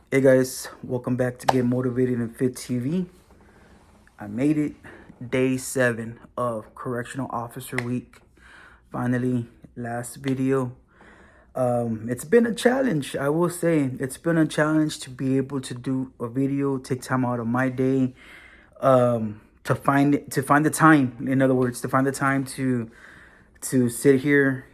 Hey guys, welcome back to Get Motivated and Fit TV. I made it, day 7 of Correctional Officer Week. Finally, last video. It's been a challenge, I will say. It's been a challenge to be able to do a video, take time out of my day, to find the time. In other words, to find the time to sit here,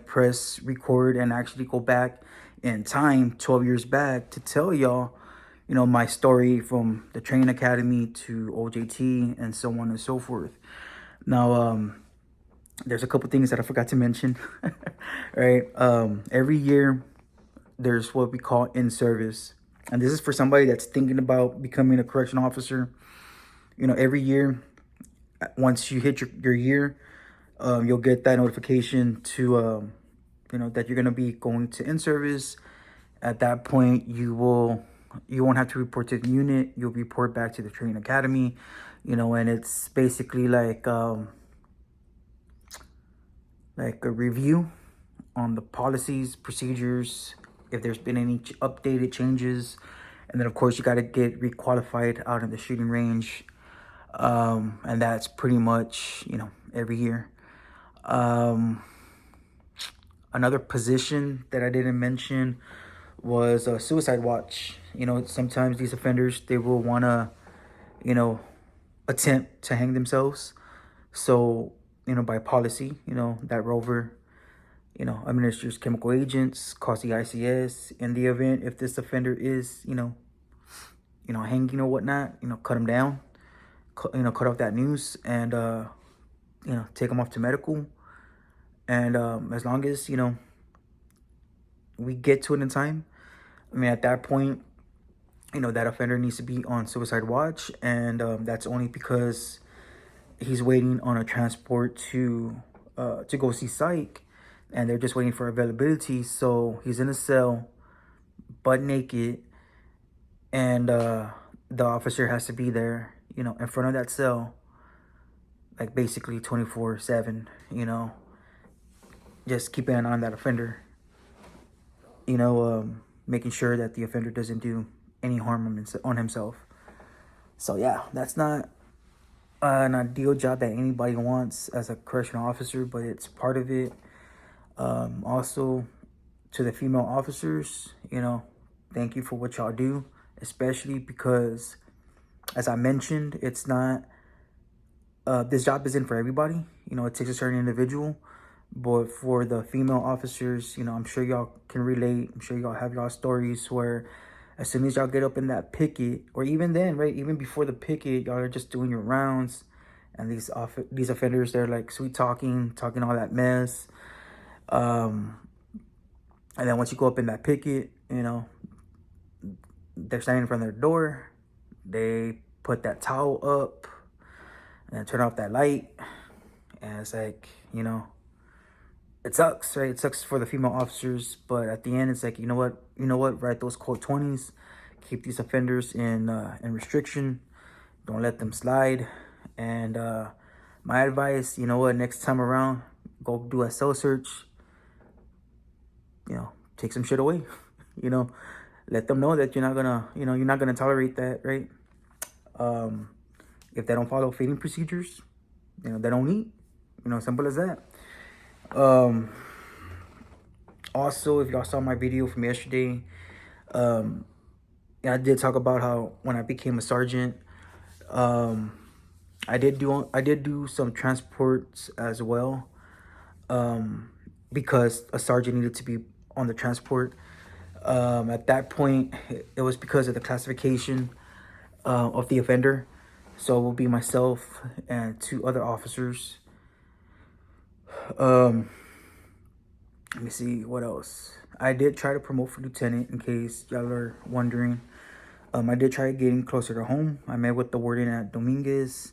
press record and actually go back in time 12 years back to tell y'all, my story from the training academy to OJT and so on and so forth. Now, there's a couple things that I forgot to mention. Right. Every year there's what we call in service. And this is for somebody that's thinking about becoming a correctional officer. Every year, once you hit your year, you'll get that notification to that you're going to be going to in service. At that point, you won't have to report to the unit. You'll report back to the training academy, and it's basically like a review on the policies, procedures, if there's been any updated changes. And then of course you got to get requalified out in the shooting range. And that's pretty much, every year. Another position that I didn't mention was a suicide watch. Sometimes these offenders, they will want to, attempt to hang themselves. So, by policy, that rover, administers chemical agents, calls the ICS. In the event if this offender is, hanging or whatnot, cut him down, cut off that noose and, take him off to medical. And as long as, we get to it in time, at that point, that offender needs to be on suicide watch. And that's only because he's waiting on a transport to go see psych, and they're just waiting for availability. So he's in a cell, butt naked, and the officer has to be there, in front of that cell, like basically 24/7, just keeping an eye on that offender, making sure that the offender doesn't do any harm on himself. So yeah, that's not an ideal job that anybody wants as a correctional officer, but it's part of it. Also, to the female officers, thank you for what y'all do, especially because, as I mentioned, it's not, this job isn't for everybody. It takes a certain individual. But for the female officers, I'm sure y'all can relate. I'm sure y'all have y'all stories where as soon as y'all get up in that picket, or even then, right, even before the picket, y'all are just doing your rounds. And these offenders, they're like sweet talking all that mess. And then once you go up in that picket, they're standing in front of their door. They put that towel up and turn off that light. And it's like, it sucks, right? It sucks for the female officers, but at the end, it's like, you know what? Write those code 20s. Keep these offenders in restriction. Don't let them slide. And my advice, next time around, go do a cell search. Take some shit away. Let them know that you're not gonna tolerate that, right? If they don't follow feeding procedures, they don't eat. Simple as that. Also, if y'all saw my video from yesterday, I did talk about how when I became a sergeant, I did do some transports as well, because a sergeant needed to be on the transport. At that point, it was because of the classification of the offender. So it will be myself and 2 other officers. Let me see what else. I did try to promote for lieutenant, in case y'all are wondering. I did try getting closer to home. I met with the warden at Dominguez.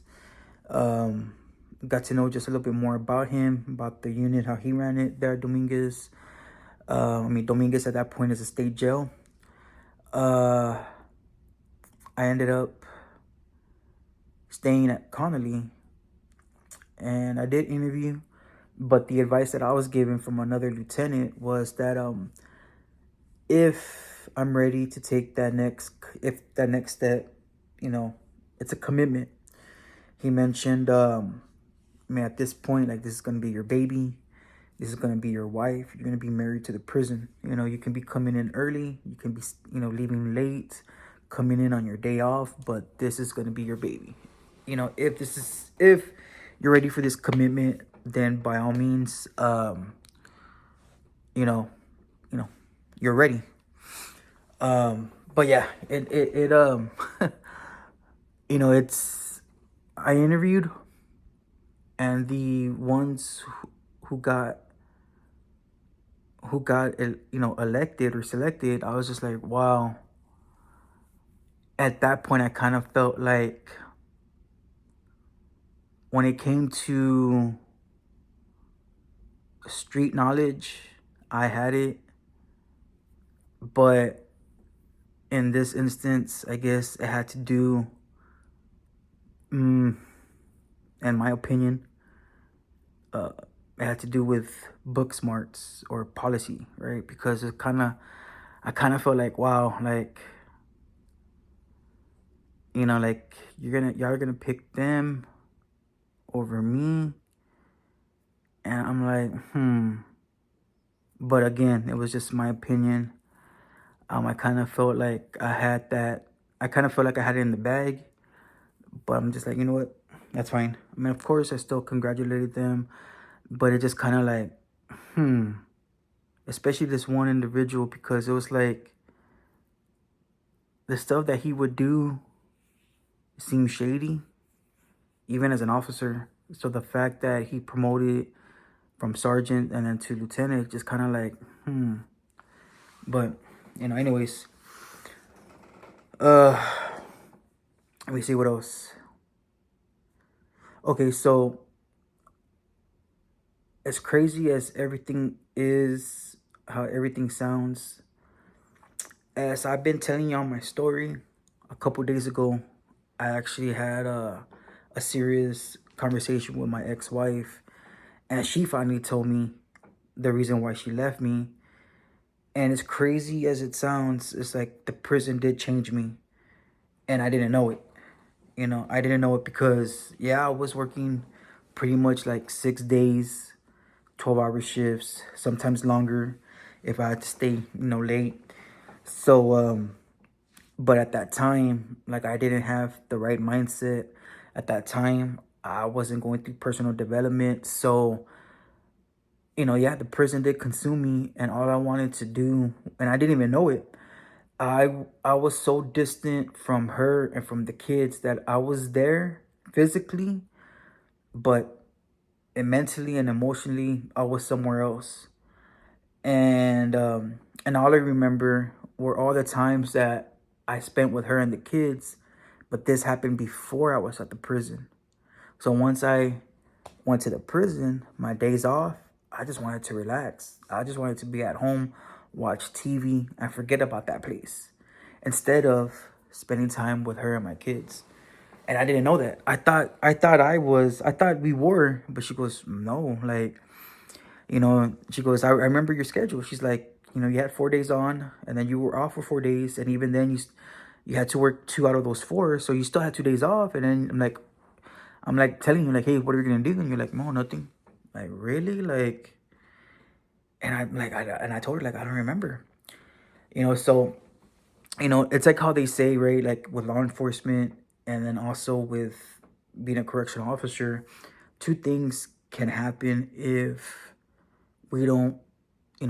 Got to know just a little bit more about him, about the unit, how he ran it there at Dominguez. Dominguez at that point is a state jail. I ended up staying at Connolly, and I did interview, but the advice that I was given from another lieutenant was that if I'm ready to take that next step, you know, it's a commitment. He mentioned, I mean, at this point, like, this is going to be your baby. This is going to be your wife. You're going to be married to the prison. You know, you can be coming in early. You can be, leaving late, coming in on your day off. But this is going to be your baby. You know, if you're ready for this commitment, then by all means, you know, you know, you're ready. But yeah, it's, I interviewed, and the ones who got elected or selected, I was just like, wow. At that point, I kind of felt like when it came to street knowledge, I had it. But in this instance, I guess it had to do, in my opinion, it had to do with book smarts or policy, right? Because I kind of felt like, wow, like, like, y'all are gonna pick them over me. And I'm like, But again, it was just my opinion. I kind of felt like I had that. I kind of felt like I had it in the bag. But I'm just like, you know what? That's fine. I mean, of course, I still congratulated them. But it just kind of like, especially this one individual, because it was like the stuff that he would do seemed shady, even as an officer. So the fact that he promoted from sergeant and then to lieutenant, just kind of like, But, anyways, let me see what else. Okay, so as crazy as everything is, how everything sounds, as I've been telling y'all my story, a couple days ago, I actually had a serious conversation with my ex-wife, and she finally told me the reason why she left me. And as crazy as it sounds, it's like the prison did change me, and I didn't know it. I didn't know it because, yeah, I was working pretty much like 6 days, 12-hour shifts, sometimes longer if I had to stay, late. So, but at that time, like, I didn't have the right mindset. At that time, I wasn't going through personal development. So, yeah, the prison did consume me, and all I wanted to do, and I didn't even know it, I was so distant from her and from the kids that I was there physically, but mentally and emotionally I was somewhere else. And all I remember were all the times that I spent with her and the kids, but this happened before I was at the prison. So once I went to the prison, my days off, I just wanted to relax. I just wanted to be at home, watch TV, and forget about that place, instead of spending time with her and my kids. And I didn't know that. I thought we were, but she goes, no, like, she goes, I remember your schedule. She's like, you had 4 days on, and then you were off for 4 days, and even then you had to work 2 out of those 4, so you still had 2 days off. And then I'm like telling you, like, hey, what are we gonna do? And you're like, no, nothing. Like, really? Like, and I'm like, I told her, like, I don't remember. So, it's like how they say, right? Like, with law enforcement, and then also with being a correctional officer, two things can happen if we don't,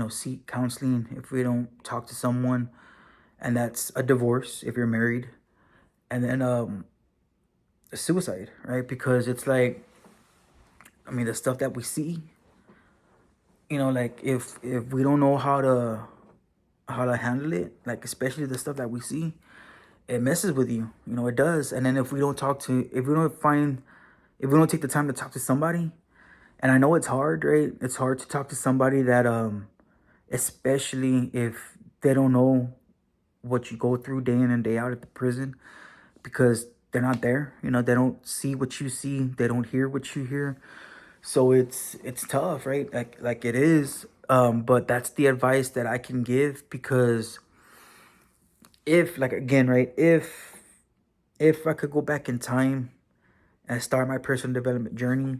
seek counseling, if we don't talk to someone, and that's a divorce if you're married, and then a suicide, right? Because it's like, I mean, the stuff that we see, like, if we don't know how to handle it, like, especially the stuff that we see, it messes with you, it does. And then if we don't take the time to talk to somebody, and I know it's hard, right? It's hard to talk to somebody that especially if they don't know what you go through day in and day out at the prison, because they're not there. They don't see what you see, they don't hear what you hear. So it's tough, right? Like it is. But that's the advice that I can give, because if, like, again, right, if I could go back in time and start my personal development journey,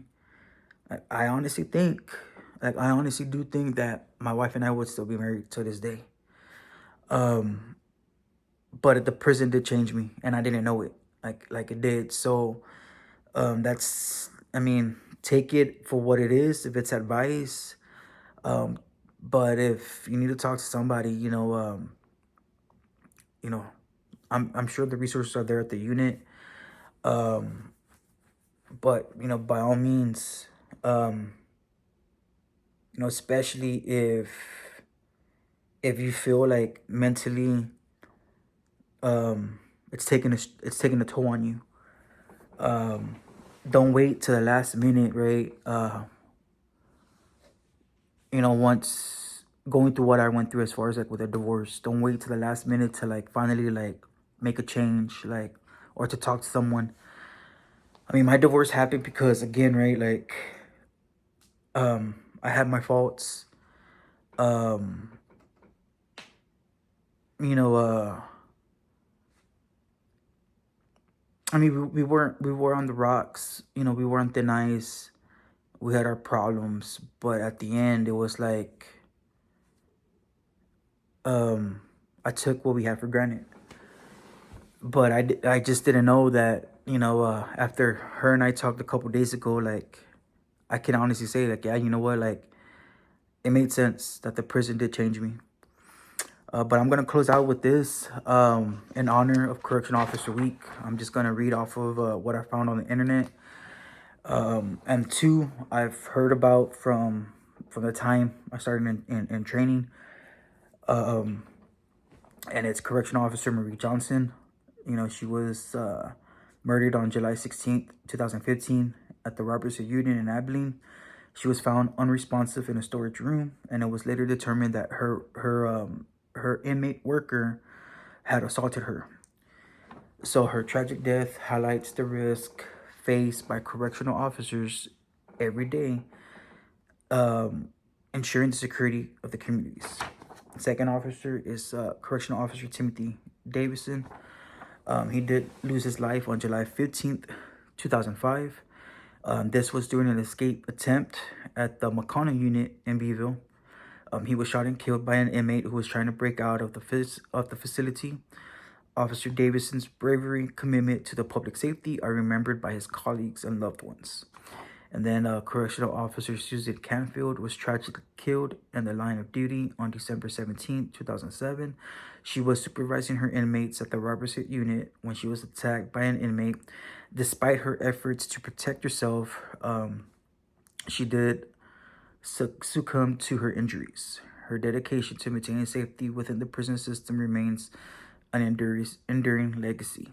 I honestly think, like, I honestly do think that my wife and I would still be married to this day. Um, but the prison did change me, and I didn't know it, like it did. So, that's, I mean, take it for what it is. If it's advice, um, but if you need to talk to somebody, you know, I'm sure the resources are there at the unit. Um, but by all means, um, especially if you feel like mentally, it's taking a toll on you. Don't wait to the last minute, right? Once going through what I went through as far as like with a divorce, don't wait to the last minute to like finally like make a change, like, or to talk to someone. I mean, my divorce happened because, again, right, like, I had my faults. Um, you know, I mean, we were on the rocks, we were on thin ice. We had our problems, but at the end, it was like, um, I took what we had for granted. But I just didn't know that, after her and I talked a couple days ago, like, I can honestly say, like, yeah, you know what, like, it made sense that the prison did change me. But I'm gonna close out with this, in honor of Correctional Officer Week. I'm just gonna read off of what I found on the internet, and two I've heard about from the time I started in training. Um, and it's Correctional Officer Marie Johnson. She was murdered on July 16th, 2015, at the Robertson Union in Abilene. She was found unresponsive in a storage room, and it was later determined that her inmate worker had assaulted her. So her tragic death highlights the risk faced by correctional officers every day, um, ensuring the security of the communities. Second officer is Correctional Officer Timothy Davison. He did lose his life on July 15th, 2005. This was during an escape attempt at the McConnell unit in Beeville. He was shot and killed by an inmate who was trying to break out of the facility. Officer Davison's bravery, commitment to the public safety are remembered by his colleagues and loved ones. And then Correctional Officer Susan Canfield was tragically killed in the line of duty on December 17, 2007. She was supervising her inmates at the Robertson unit when she was attacked by an inmate. Despite her efforts to protect herself, she did succumb to her injuries. Her dedication to maintaining safety within the prison system remains an enduring legacy.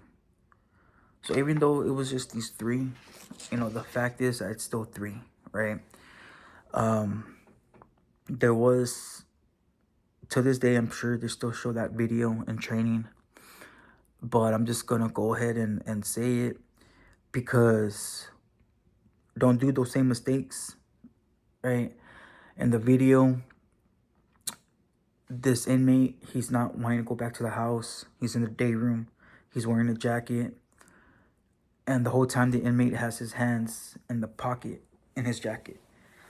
So even though it was just these three, the fact is that it's still three, right? There was, to this day, I'm sure they still show that video in training, but I'm just gonna go ahead and say it, because don't do those same mistakes, right? In the video, this inmate, he's not wanting to go back to the house. He's in the day room. He's wearing a jacket. And the whole time the inmate has his hands in the pocket in his jacket.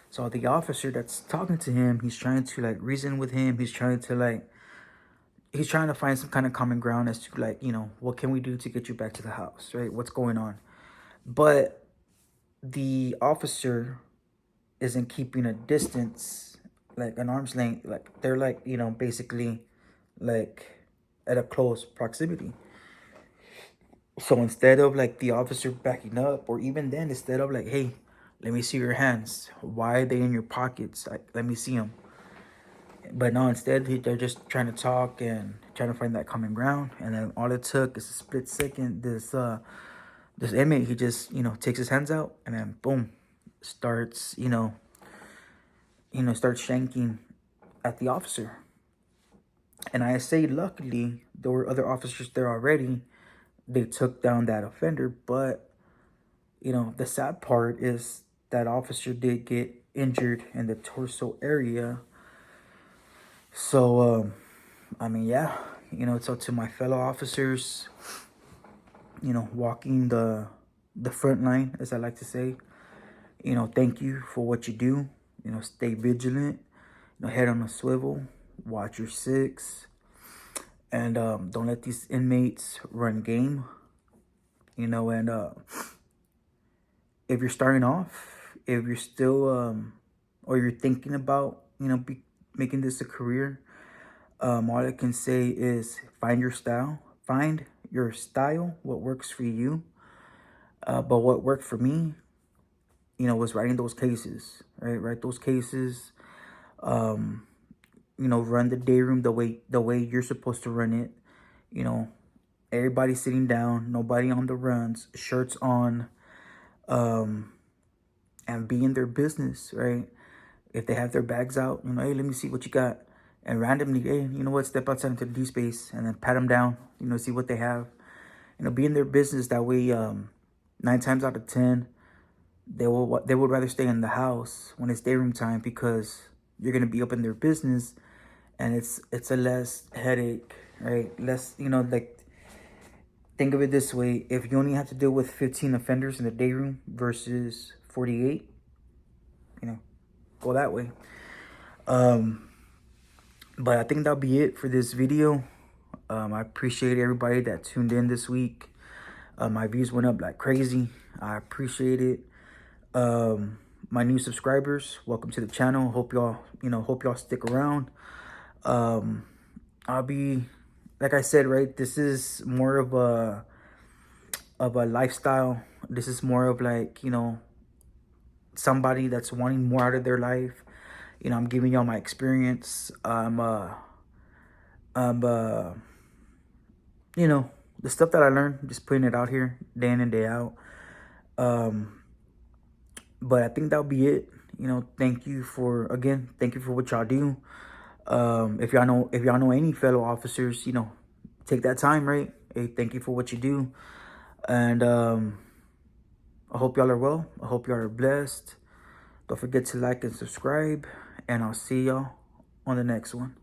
So the officer that's talking to him, he's trying to like reason with him. He's trying to find some kind of common ground as to like, what can we do to get you back to the house, right? What's going on? But the officer isn't keeping a distance, like an arm's length. Like they're like, basically like at a close proximity. So instead of like the officer backing up, or even then, instead of like, hey, let me see your hands. Why are they in your pockets? Like, let me see them. But no, instead they're just trying to talk and trying to find that common ground. And then all it took is a split second. This inmate, he just takes his hands out, and then boom, starts starts shanking at the officer. And I say, luckily, there were other officers there already. They took down that offender, but the sad part is that officer did get injured in the torso area. So, I mean, yeah, You know, it's up to my fellow officers, you know, walking the front line, as I like to say. You know, thank you for what you do. You know, stay vigilant. You know, head on a swivel. Watch your six. And don't let these inmates run game. You know, and if you're starting off, if you're still, or you're thinking about, you know, making this a career, all I can say is find your style. Find your style, what works for you. But what worked for me, you know, was writing those cases, right? Write those cases. You know, run the day room the way you're supposed to run it. You know, everybody sitting down, nobody on the runs, shirts on, and be in their business, right? If they have their bags out, you know, hey, let me see what you got. And randomly, hey, you know what, step outside into the D space and then pat them down, you know, see what they have. You know, be in their business. That way, 9 times out of 10, they would rather stay in the house when it's day room time, because you're gonna be up in their business, and it's a less headache, right? Less, you know, like, think of it this way: if you only have to deal with 15 offenders in the day room versus 48, you know, go that way. But I think that'll be it for this video. I appreciate everybody that tuned in this week. My views went up like crazy. I appreciate it. My new subscribers, welcome to the channel. Hope y'all stick around. I'll be, like I said, right, this is more of a lifestyle. This is more of, like, you know, somebody that's wanting more out of their life. You know, I'm giving y'all my experience. You know, the stuff that I learned, just putting it out here day in and day out. But I think that'll be it. You know, thank you for what y'all do. If y'all know any fellow officers, you know, take that time, right? Hey, thank you for what you do. And I hope y'all are well. I hope y'all are blessed. Don't forget to like and subscribe, and I'll see y'all on the next one.